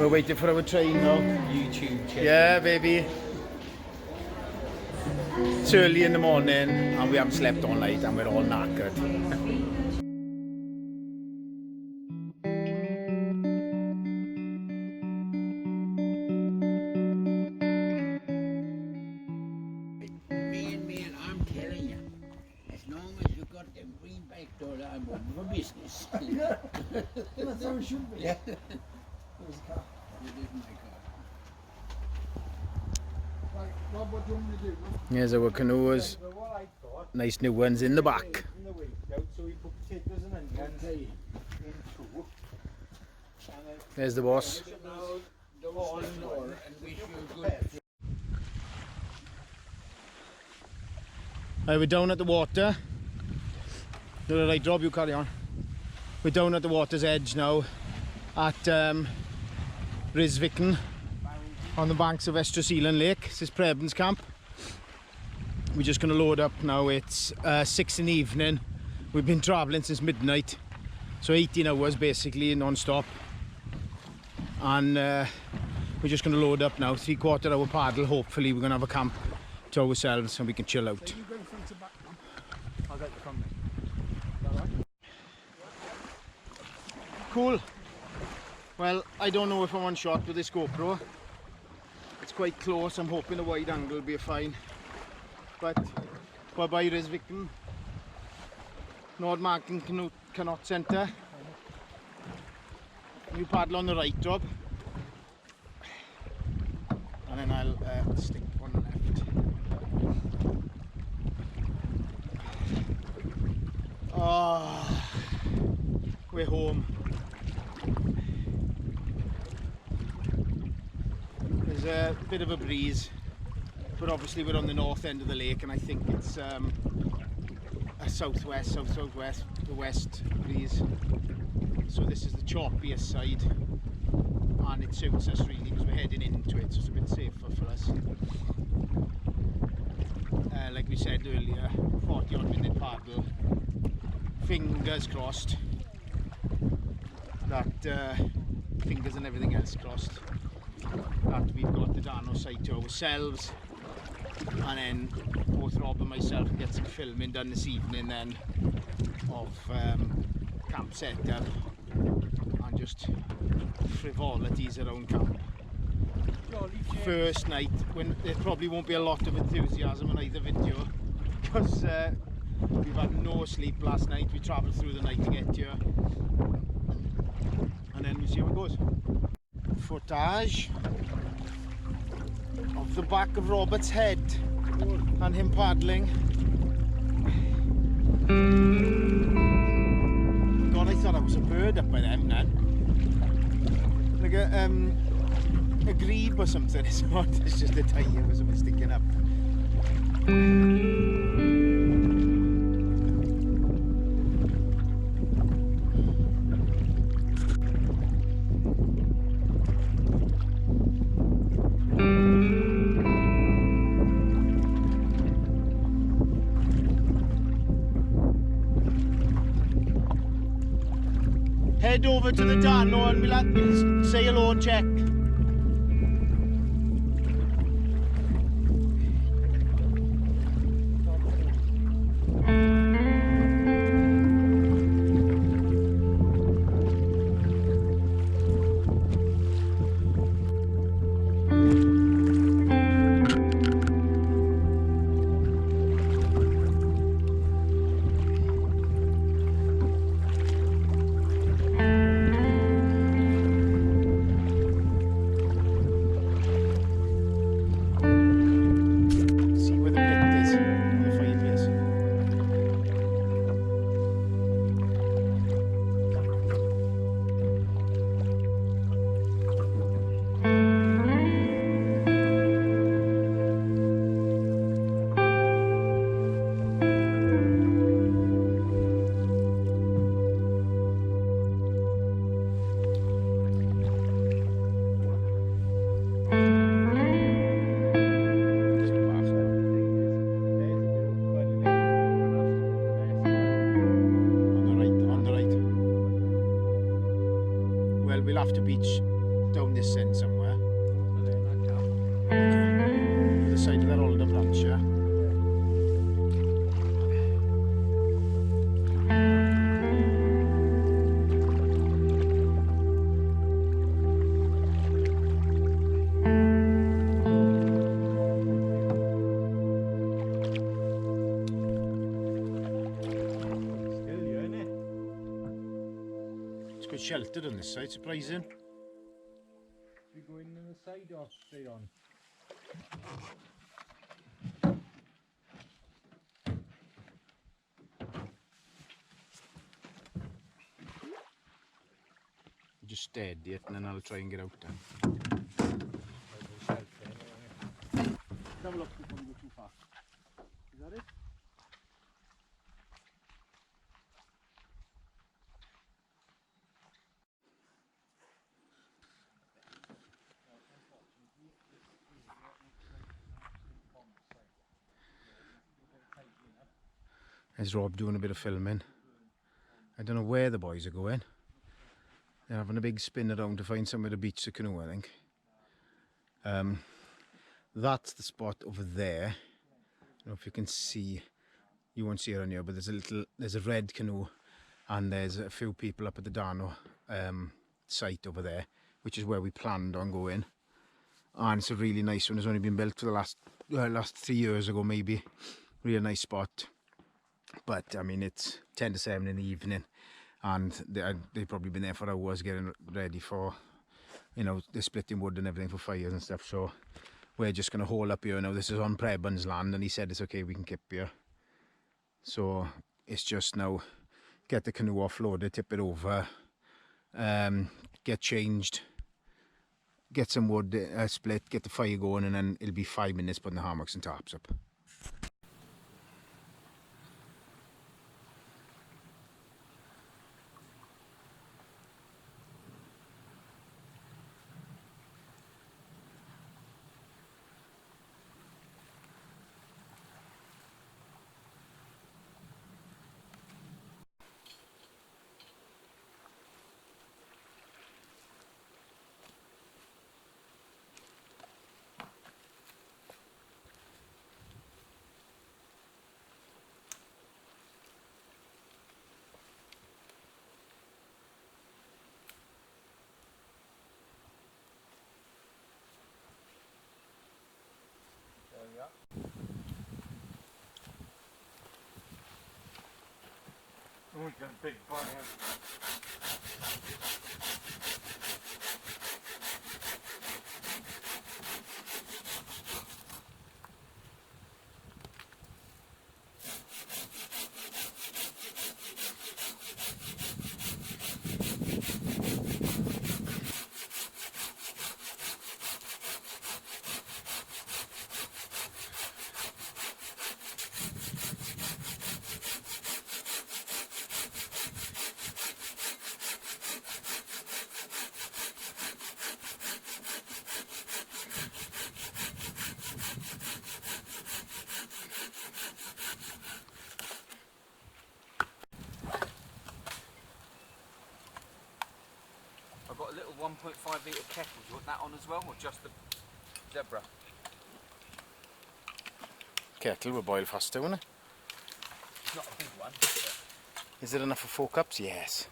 We're waiting for our train now. YouTube channel. Yeah, baby. It's early in the morning and we haven't slept all night and we're all knackered. Man, I'm telling you, as long as you got them greenback dollar, I'm open for business. That's how it should be. Yeah. There's a car. It is my car. Right, Rob, what do you want me to do? Here's our canoes. What I thought, Nice new ones in the back. in the week out, so we put potatoes and onions Okay. in two. And then There's the boss. Don't ignore and wish you good. Right, we're down at the water. Right, Rob, you carry on. We're down at the water's edge now at Rysviken on the banks of Estraseelan Lake. This is Preben's camp. We're just going to load up now. It's 6 in the evening. We've been travelling since midnight, so 18 hours basically non-stop. And we're just going to load up now. 3/4 hour paddle. Hopefully we're going to have a camp to ourselves and we can chill out. you go front to back now. I'll get the front then. Is that right? Cool. Well, I don't know if I'm on shot with this GoPro. It's quite close. I'm hoping a wide angle will be fine. But we're by Rysviken, Nordmarkens Kanot Center. You paddle on the right, Rob. And then I'll stick on the left. Oh, we're home. There's a bit of a breeze, but obviously we're on the north end of the lake, and I think it's a southwest, south-southwest, the west breeze. So this is the choppiest side, and it suits us really because we're heading into it, so it's a bit safer for us. Like we said earlier, 40-odd minute paddle. Fingers crossed that fingers and everything else crossed that we've got the Dano site to ourselves, and then both Rob and myself can get some filming done this evening then of camp setup and just frivolities around camp. First night, when there probably won't be a lot of enthusiasm on either video because we've had no sleep last night. We travelled through the night to get here, and then we'll see how it goes. Footage of the back of Robert's head and him paddling. God, I thought I was a bird up by them then. Like a grebe or something. It's not, it's just a tire or something sticking up. Head over to the Dano and we'll say hello and check. We'll have to beach down this this end somewhere. Over there, like that. Okay. The side of that older branch, yeah? Still, you ain't it? It's quite sheltered on this side, surprising. We go in on the side or straight on? Just steady it and then I'll try and get out there. Have a look before you go too far. Is that it? There's Rob doing a bit of filming. I don't know where the boys are going. They're having a big spin around to find somewhere to beach the canoe, I think. That's the spot over there. I don't know if you can see, you won't see it on here, but there's a red canoe and there's a few people up at the Dano site over there, which is where we planned on going. And it's a really nice one. It's only been built for the last 3 years ago maybe. Really nice spot. But I mean, it's 10 to 7 in the evening and they've probably been there for hours getting ready for, you know, they're splitting wood and everything for fires and stuff. So we're just going to haul up here now. This is on Preben's land and he said it's okay, we can keep here. So it's just now get the canoe offloaded, tip it over, get changed, get some wood split, get the fire going, and then it'll be 5 minutes putting the hammocks and tarps up. Oh, we've got a big fire. I've got a little 1.5 litre kettle. Do you want that on as well, or just the Zebra? Kettle will boil faster, won't it? It's not a big one. Is it enough for 4 cups? Yes.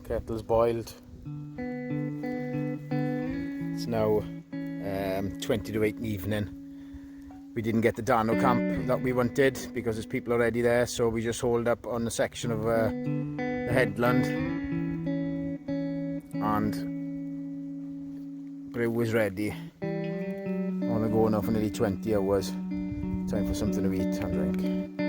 Kettle's boiled. It's now 20 to 8 in the evening. We didn't get the Dano camp that we wanted because there's people already there, so we just hauled up on the section of the headland, and brew is ready. On the go now for nearly 20 hours. Time for something to eat and drink.